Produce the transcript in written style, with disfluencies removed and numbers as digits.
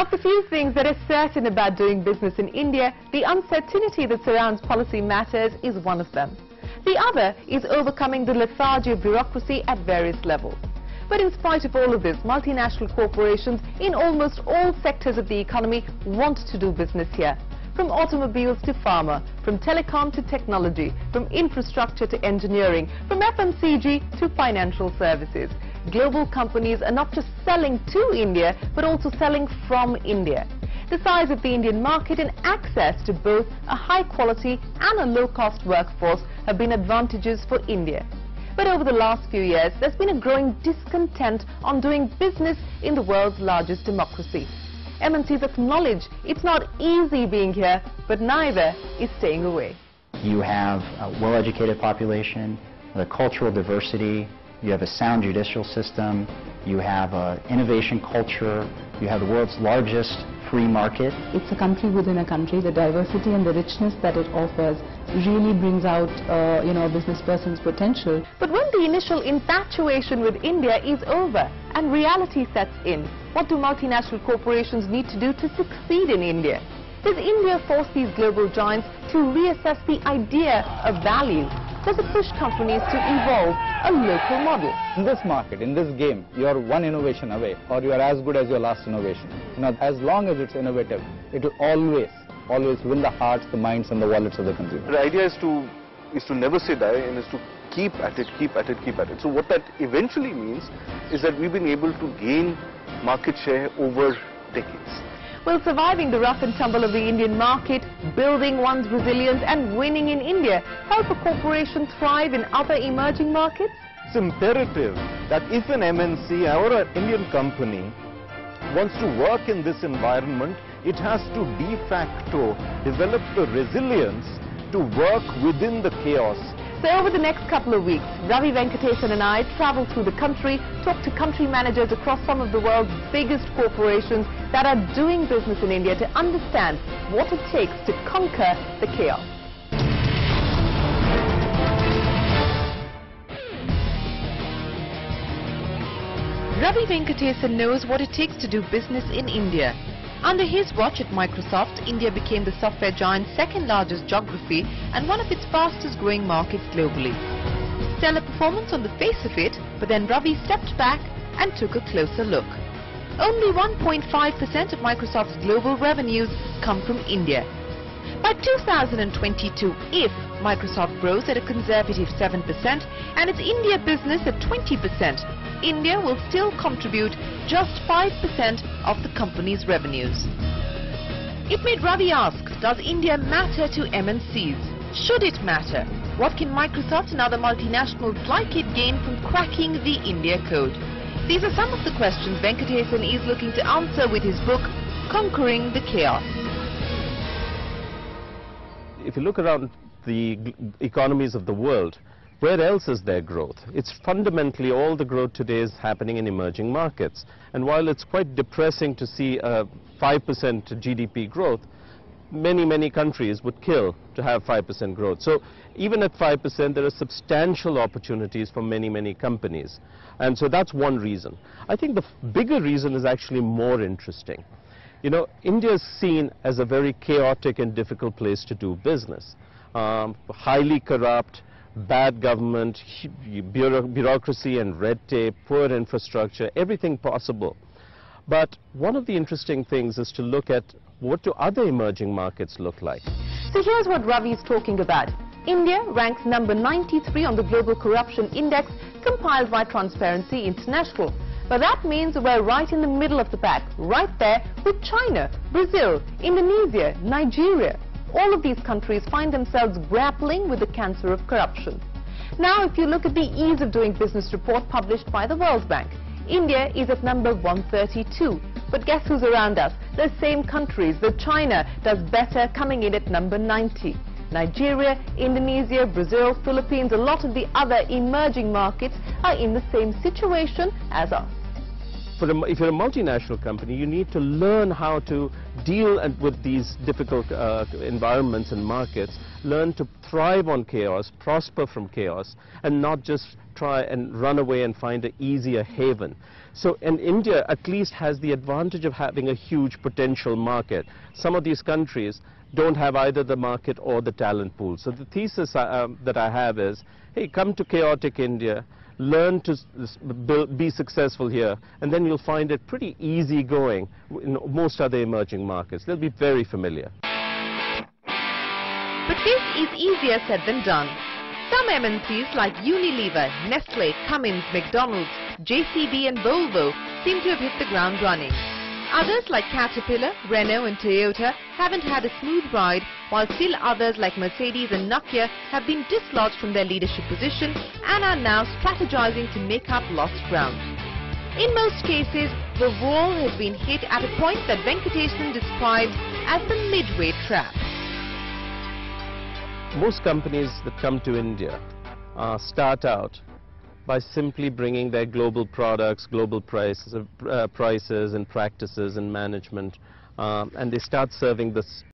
Of the few things that are certain about doing business in India, the uncertainty that surrounds policy matters is one of them. The other is overcoming the lethargy of bureaucracy at various levels. But in spite of all of this, multinational corporations in almost all sectors of the economy want to do business here. From automobiles to pharma, from telecom to technology, from infrastructure to engineering, from FMCG to financial services. Global companies are not just selling to India, but also selling from India. The size of the Indian market and access to both a high-quality and a low-cost workforce have been advantages for India. But over the last few years, there's been a growing discontent on doing business in the world's largest democracy. MNCs acknowledge it's not easy being here, but neither is staying away. You have a well-educated population, the cultural diversity, you have a sound judicial system, you have an innovation culture, you have the world's largest free market. It's a country within a country. The diversity and the richness that it offers really brings out, a business person's potential. But when the initial infatuation with India is over and reality sets in, what do multinational corporations need to do to succeed in India? Does India force these global giants to reassess the idea of value? Does it push companies to evolve a local model? In this market, in this game, you are one innovation away, or you are as good as your last innovation. As long as it's innovative, it will always win the hearts, the minds and the wallets of the consumer. The idea is to never say die, and is to keep at it, keep at it, keep at it. So what that eventually means is that we've been able to gain market share over decades. Will surviving the rough and tumble of the Indian market, building one's resilience and winning in India help a corporation thrive in other emerging markets? It's imperative that if an MNC or an Indian company wants to work in this environment, it has to de facto develop the resilience to work within the chaos. So over the next couple of weeks, Ravi Venkatesan and I travel through the country, talk to country managers across some of the world's biggest corporations that are doing business in India to understand what it takes to conquer the chaos. Ravi Venkatesan knows what it takes to do business in India. Under his watch at Microsoft, India became the software giant's second largest geography and one of its fastest growing markets globally. Stellar performance on the face of it, but then Ravi stepped back and took a closer look. Only 1.5% of Microsoft's global revenues come from India. By 2022, if Microsoft grows at a conservative 7% and its India business at 20%, India will still contribute just 5% of the company's revenues. It made Ravi ask, does India matter to MNCs? Should it matter? What can Microsoft and other multinationals like it gain from cracking the India code? These are some of the questions Venkatesan is looking to answer with his book, Conquering the Chaos. If you look around the economies of the world, where else is there growth? It's fundamentally all the growth today is happening in emerging markets. And while it's quite depressing to see a 5% GDP growth, many countries would kill to have 5% growth. So even at 5%, there are substantial opportunities for many companies. And so that's one reason. I think the bigger reason is actually more interesting. India is seen as a very chaotic and difficult place to do business. Highly corrupt, bad government, bureaucracy and red tape, poor infrastructure, everything possible. But one of the interesting things is to look at what do other emerging markets look like. So here's what Ravi is talking about. India ranks number 93 on the Global Corruption Index compiled by Transparency International. But that means we're right in the middle of the pack, right there with China, Brazil, Indonesia, Nigeria. All of these countries find themselves grappling with the cancer of corruption. Now, if you look at the Ease of Doing Business report published by the World Bank, India is at number 132. But guess who's around us? The same countries, but China does better, coming in at number 90. Nigeria, Indonesia, Brazil, Philippines, a lot of the other emerging markets are in the same situation as us. if you're a multinational company, you need to learn how to deal with these difficult environments and markets, learn to thrive on chaos, prosper from chaos, and not just try and run away and find an easier haven. So, and India at least has the advantage of having a huge potential market. Some of these countries don't have either the market or the talent pool. So the thesis that I have is, hey, come to chaotic India, learn to be successful here, and then you'll find it pretty easy going in most other emerging markets. They'll be very familiar. But this is easier said than done. Some MNCs like Unilever, Nestle, Cummins, McDonald's, JCB and Volvo seem to have hit the ground running. Others like Caterpillar, Renault and Toyota haven't had a smooth ride, while still others like Mercedes and Nokia have been dislodged from their leadership position and are now strategizing to make up lost ground. In most cases, the wall has been hit at a point that Venkatesan describes as the midway trap. Most companies that come to India start out by simply bringing their global products, global prices and practices and management, and they start serving this